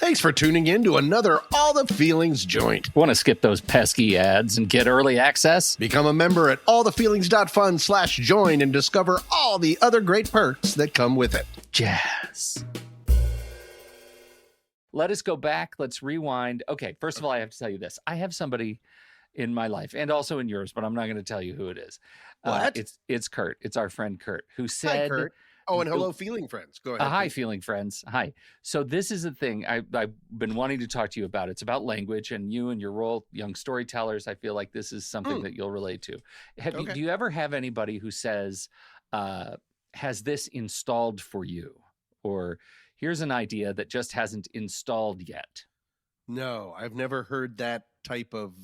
Thanks for tuning in to another All the Feelings joint. Want to skip those pesky ads and get early access? Become a member at allthefeelings.fun/join and discover all the other great perks that come with it. Jazz. Let us go back. Let's rewind. Okay, first of all, I have to tell you this. I have somebody in my life and also in yours, but I'm not going to tell you who it is. What? It's Kurt. It's our friend Kurt, who said... Hi, Kurt. Oh, and hello, feeling friends. Go ahead. Hi, feeling friends. Hi. So this is the thing I've been wanting to talk to you about. It's about language, and you and your role, young storytellers. I feel like this is something that you'll relate to. Do you ever have anybody who says, has this installed for you? Or here's an idea that just hasn't installed yet? No, I've never heard that type of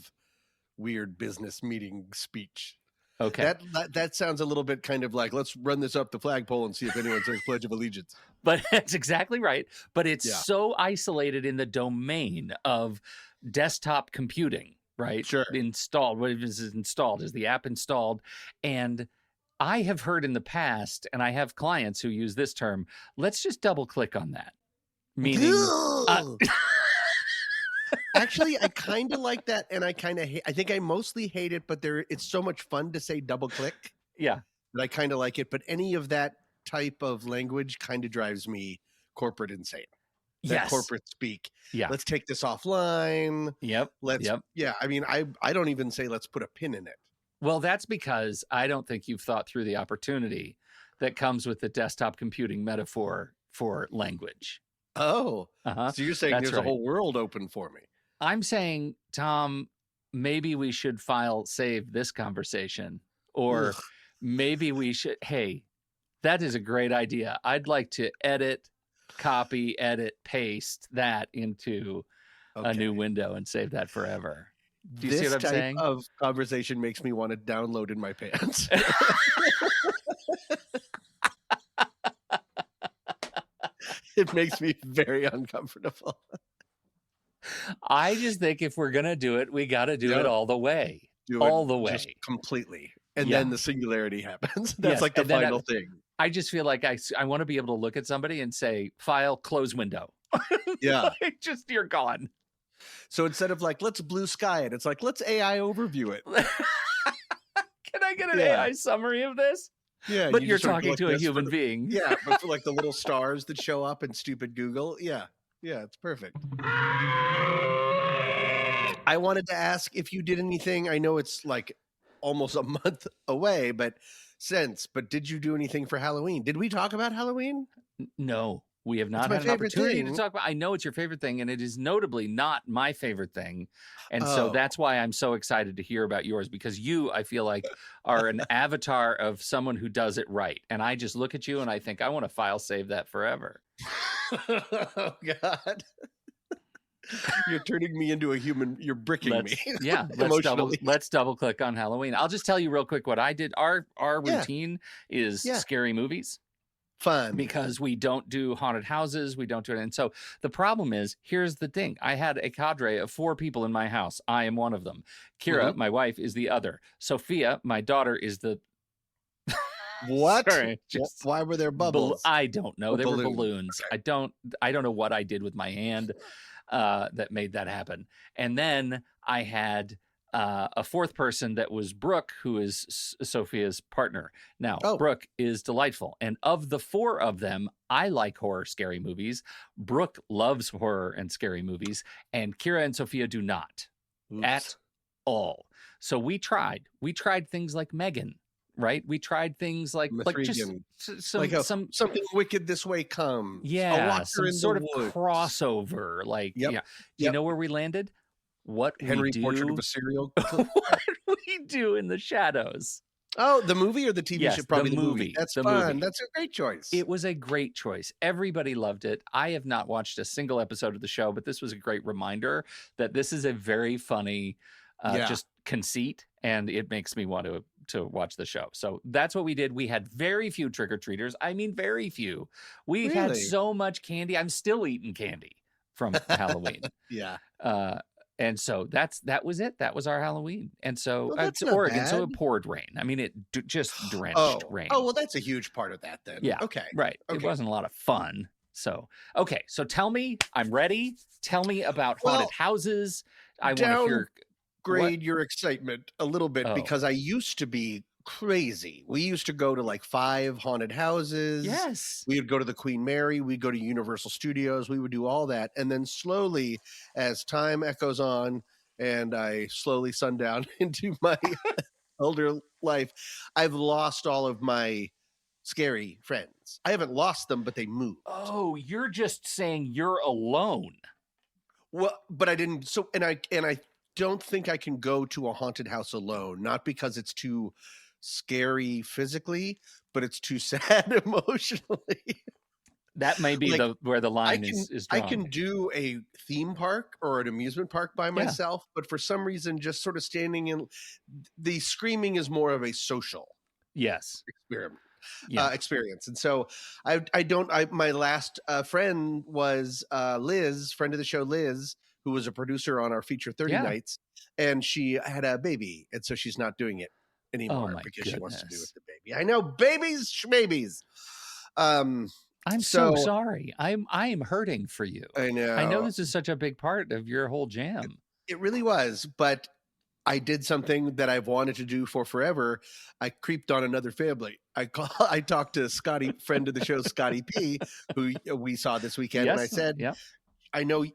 weird business meeting speech. Okay. That sounds a little bit kind of like, let's run this up the flagpole and see if anyone says Pledge of Allegiance. But that's exactly right. But it's so isolated in the domain of desktop computing, right? Sure. Installed. What is installed? Is the app installed? And I have heard in the past, and I have clients who use this term, let's just double click on that. Meaning... Actually, I kind of like that, and I kind of I think I mostly hate it, but it's so much fun to say double click. Yeah. That I kind of like it, but any of that type of language kind of drives me corporate insane. That corporate speak. Yeah. Let's take this offline. Yep. Yeah. I mean, I don't even say let's put a pin in it. Well, that's because I don't think you've thought through the opportunity that comes with the desktop computing metaphor for language. Oh, so you're saying there's a whole world open for me. I'm saying, Tom, maybe we should file save this conversation, or maybe we should, hey, that is a great idea. I'd like to edit, copy, edit, paste that into a new window and save that forever. Do you see what I'm saying? This type of conversation makes me want to download in my pants. It makes me very uncomfortable. I just think if we're going to do it, we got to do it all the way. All the way. Just completely. And then the singularity happens. That's like the final thing. I just feel like I want to be able to look at somebody and say, file, close window. Yeah. Just, you're gone. So instead of like, let's blue sky it, it's like, let's AI overview it. Can I get an AI summary of this? Yeah. But you're talking to a human being. Yeah. But for like the little stars that show up in stupid Google. Yeah. Yeah. It's perfect. I wanted to ask if you did anything. I know it's like almost a month away, but did you do anything for Halloween? Did we talk about Halloween? No, we have not had an opportunity to talk about. I know it's your favorite thing, and it is notably not my favorite thing. And so that's why I'm so excited to hear about yours, because you, I feel like, are an avatar of someone who does it right. And I just look at you and I think, I want to file save that forever. Oh, God. You're turning me into a human. You're bricking me. Yeah. Let's double click on Halloween. I'll just tell you real quick what I did. Our routine is scary movies. Fun. Because we don't do haunted houses. We don't do it. And so the problem is, here's the thing. I had a cadre of 4 people in my house. I am one of them. Kira, my wife, is the other. Sophia, my daughter, is the... What? Sorry, why were there bubbles? I don't know. They were balloons. Okay. I don't know what I did with my hand that made that happen. And then I had a 4th person that was Brooke, who is Sophia's partner. Now, Brooke is delightful. And of the 4 of them, I like horror, scary movies. Brooke loves horror and scary movies. And Kira and Sophia do not at all. So we tried things like Megan. Right, we tried things like just something wicked this way comes. Yeah, some sort of crossover. Like, do you know where we landed? What Henry Portrait of a Serial Killer? What we do in the shadows. Oh, the movie or the TV show? Probably the movie. That's fun. Movie. That's a great choice. It was a great choice. Everybody loved it. I have not watched a single episode of the show, but this was a great reminder that this is a very funny, just conceit, and it makes me want to watch the show. So that's what we did. We had very few trick-or-treaters. I mean, very few. We've had so much candy. I'm still eating candy from Halloween. Yeah. And so that was it. That was our Halloween. And so it's Oregon. bad. So it poured rain. I mean, it just drenched rain. Oh, well, that's a huge part of that then. Yeah. Okay. Right. Okay. It wasn't a lot of fun. So, okay. So tell me, I'm ready. Tell me about haunted Well, houses. I want to hear what. downgrade your excitement a little bit Oh, because I used to be crazy. We used to go to like 5 haunted houses. yes. We would go to the Queen Mary, we'd go to Universal Studios, we would do all that. And then slowly, as time echoes on and I slowly sundown into my elder life, I've lost all of my scary friends. I haven't lost them, but they moved. Oh, you're just saying you're alone. Well, but I didn't. So, and I don't think I can go to a haunted house alone. Not because it's too scary physically, but it's too sad emotionally. That may be Like the where the I line can is I drawn. can do a theme park or an amusement park by Yeah. myself, but for some reason, just sort of standing in the screaming is more of a social Yes. experiment. Yeah. Experience. And so I don't I my last friend was Liz, friend of the show Liz, who was a producer on our feature 30 Yeah. nights, and she had a baby, and so she's not doing it Oh anymore my because she wants to do it with goodness. the baby. I know babies, babies. Um I'm so so sorry. I am hurting for you. I I know know this is such a big part of your whole jam. it really was, but I did something that I've wanted to do for forever. I creeped on another family. I talked to Scotty, friend of the show, Scotty P, who we saw this weekend, and I Yes. said, Yeah. I know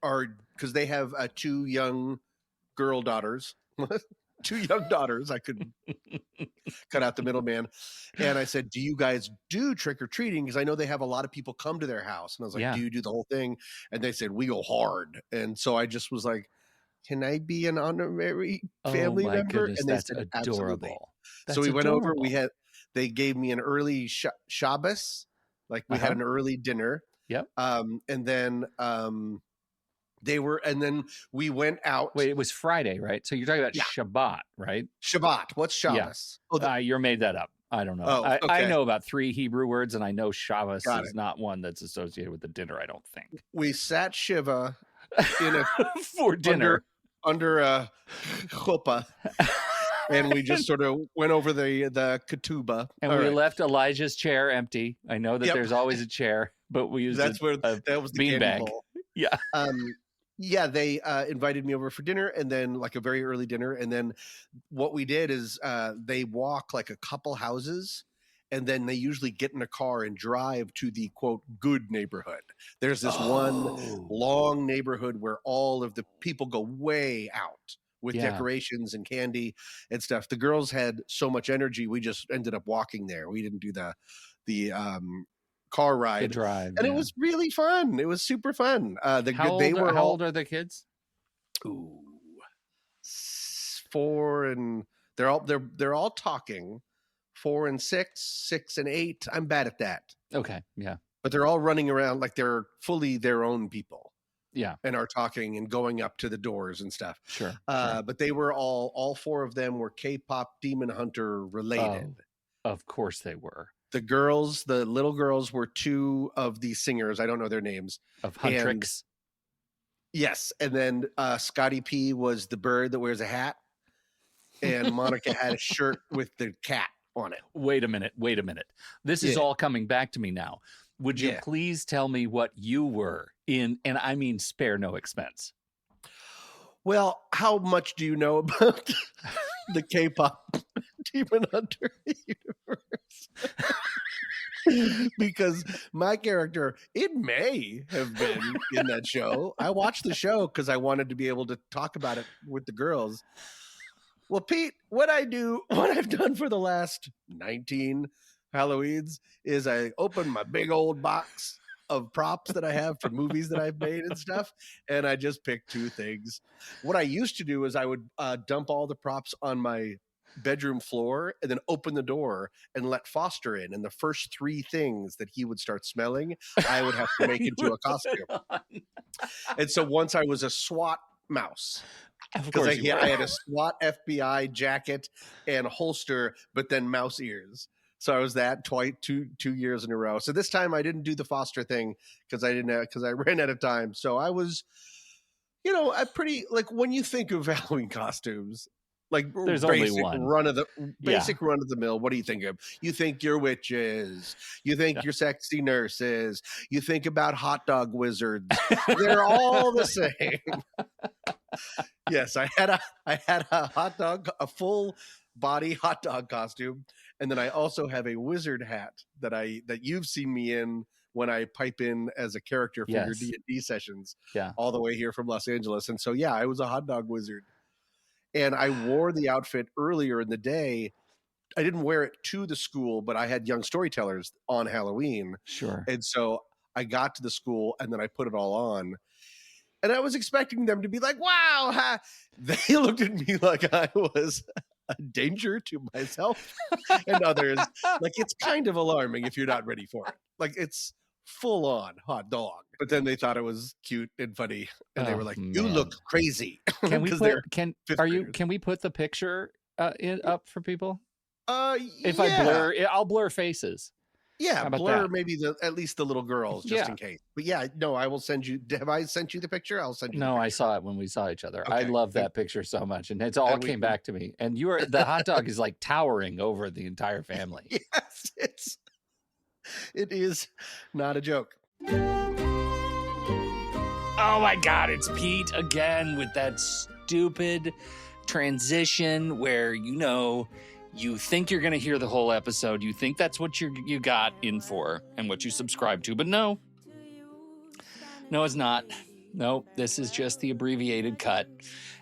are because they have 2 young girl daughters, 2 young daughters. I could cut out the middleman, and I said, "Do you guys do trick or treating? Because I know they have a lot of people come to their house." And I was like, "Do Yeah. you do the whole thing?" And they said, "We go hard." And so I just was like, can I be an honorary Oh family my member? goodness. And they That's said, absolutely. adorable. So That's we went over, adorable. they gave me an early Shabbos, like we had Uh-huh. an early dinner. Yep. And then and then we went out. Wait, it was Friday, right? So you're talking about Yeah. Shabbat, right? Shabbat. What's Yeah. Shabbos? Oh, You made that up. I don't know. oh, I okay. know about 3 Hebrew words, and I know Shabbos Got is it. not one that's associated with the dinner, I don't think. We sat Shiva in a For under dinner. under a chuppah, and we just sort of went over the ketubah. And All we right. left Elijah's chair empty. I know that Yep. there's always a chair, but we used That's where a that was the candy beanbag. bowl. Yeah. Yeah, they invited me over for dinner, and then like a very early dinner, and then what we did is they walk like a couple houses, and then they usually get in a car and drive to the quote good neighborhood. There's this one Oh. long neighborhood where all of the people go way out with Yeah. decorations and candy and stuff. The girls had so much energy, we just ended up walking there. We didn't do the car The ride, drive. and it Yeah. was really fun. It was super fun. They were How all old are the kids? ooh, 4 and they're all talking. 4 and 6, 6 and 8. I'm bad at that, Okay. Yeah. but they're all running around like they're fully their own people Yeah. and are talking and going up to the doors and stuff. Sure. But they were all 4 of them were K-pop Demon Hunter related. Oh, of course they were. The little girls were 2 of the singers. I don't know their names. Of And Huntrix. yes, and then Scotty P was the bird that wears a hat, and Monica had a shirt with the cat on it. Wait a minute. This is Yeah. all coming back to me now. Would you Yeah. please tell me what you were in, and I mean spare no expense. Well, how much do you know about the K-pop Demon Hunter universe? Because my character, it may have been in that show. I watched the show because I wanted to be able to talk about it with the girls. Well, Pete, what I've done for the last 19 Halloweens is I open my big old box of props that I have for movies that I've made and stuff, and I just picked 2 things. What I used to do is I would dump all the props on my bedroom floor and then open the door and let Foster in, and the first 3 things that he would start smelling, I would have to make You into a would put costume. on. And so once I was a SWAT mouse. Of Because course you I were. had a SWAT FBI jacket and holster, but then mouse ears. So I was that twice, 2 years in a row. So this time I didn't do the Foster thing because I ran out of time. So I was, I pretty like when you think of Halloween costumes, Like There's only one. basic run of the mill. What do you think of? You think you're witches. You think you're sexy nurses. You think about hot dog wizards. They're all the same. Yes, I had a hot dog, a full body hot dog costume, and then I also have a wizard hat that you've seen me in when I pipe in as a character for your D&D sessions, all the way here from Los Angeles. And so, yeah, I was a hot dog wizard. And I wore the outfit earlier in the day. I didn't wear it to the school, but I had young storytellers on Halloween. Sure. And so I got to the school and then I put it all on. And I was expecting them to be like, wow. They looked at me like I was a danger to myself and others. Like, it's kind of alarming if you're not ready for it. Like, it's full on hot dog. But then they thought it was cute and funny, and they were like, "You look crazy." Can we put the picture up for people? If I blur, I'll blur faces. Yeah, blur maybe at least the little girls just in case. But yeah, no, I will send you. Have I sent you the picture? I'll send you. No, I saw it when we saw each other. Okay. I love that picture so much, and it's all came back to me. And the hot dog is like towering over the entire family. Yes, it is not a joke. Oh my God, it's Pete again with that stupid transition where, you think you're going to hear the whole episode. You think that's what you got in for and what you subscribe to. But no, it's not. No, this is just the abbreviated cut.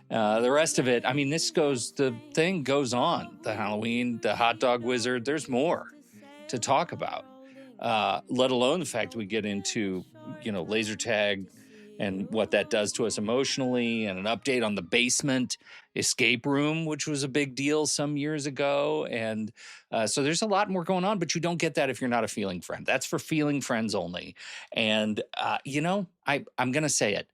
The rest of it, the thing goes on. The Halloween, the hot dog wizard, there's more to talk about. Let alone the fact we get into, laser tag and what that does to us emotionally, and an update on the basement escape room, which was a big deal some years ago. And so there's a lot more going on, but you don't get that if you're not a feeling friend. That's for feeling friends only. And, I'm going to say it.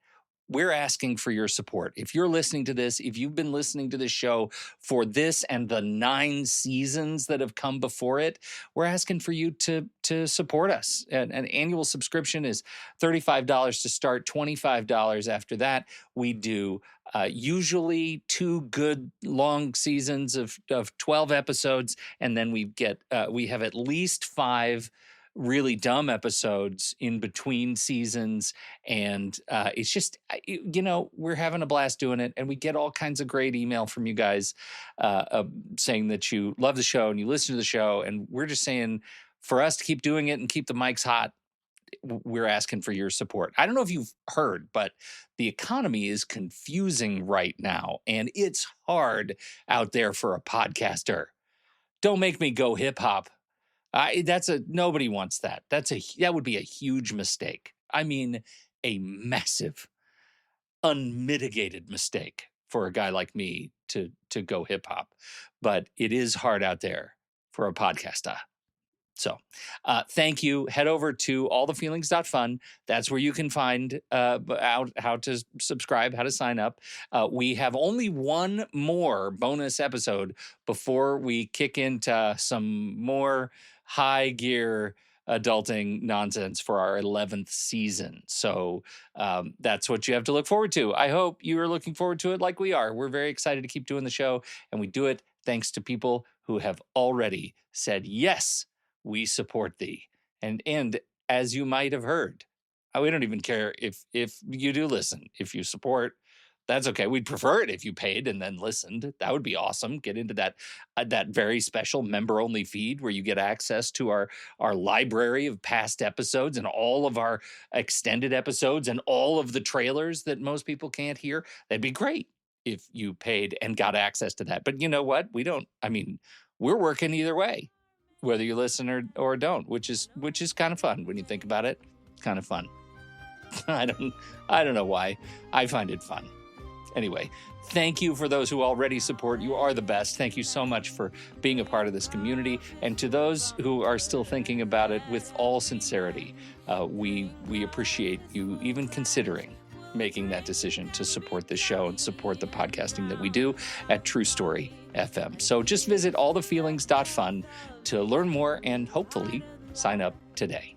We're asking for your support. If you're listening to this, if you've been listening to this show for this and the 9 seasons that have come before it, we're asking for you to support us. An annual subscription is $35 to start, $25 after that. We do usually 2 good long seasons of 12 episodes, and then we have at least 5 really dumb episodes in between seasons. And it's just, we're having a blast doing it. And we get all kinds of great email from you guys saying that you love the show and you listen to the show. And we're just saying, for us to keep doing it and keep the mics hot, we're asking for your support. I don't know if you've heard, but the economy is confusing right now. And it's hard out there for a podcaster. Don't make me go hip hop. Nobody wants that. That would be a huge mistake. I mean, a massive, unmitigated mistake for a guy like me to go hip hop. But it is hard out there for a podcaster. So thank you. Head over to allthefeelings.fun. That's where you can find out how to subscribe, how to sign up. We have only one more bonus episode before we kick into some more high gear adulting nonsense for our 11th season. So that's what you have to look forward to. I hope you are looking forward to it like we are. We're very excited to keep doing the show, and we do it thanks to people who have already said, yes, we support thee. And as you might have heard, we don't even care if you do listen. If you support, that's okay. We'd prefer it if you paid and then listened. That would be awesome. Get into that very special member-only feed where you get access to our library of past episodes and all of our extended episodes and all of the trailers that most people can't hear. That'd be great if you paid and got access to that. But you know what? We're working either way, whether you listen or don't, which is kind of fun when you think about it. It's kind of fun. I don't know why. I find it fun. Anyway, thank you for those who already support. You are the best. Thank you so much for being a part of this community. And to those who are still thinking about it, with all sincerity, we appreciate you even considering making that decision to support this show and support the podcasting that we do at True Story FM. So just visit allthefeelings.fun to learn more and hopefully sign up today.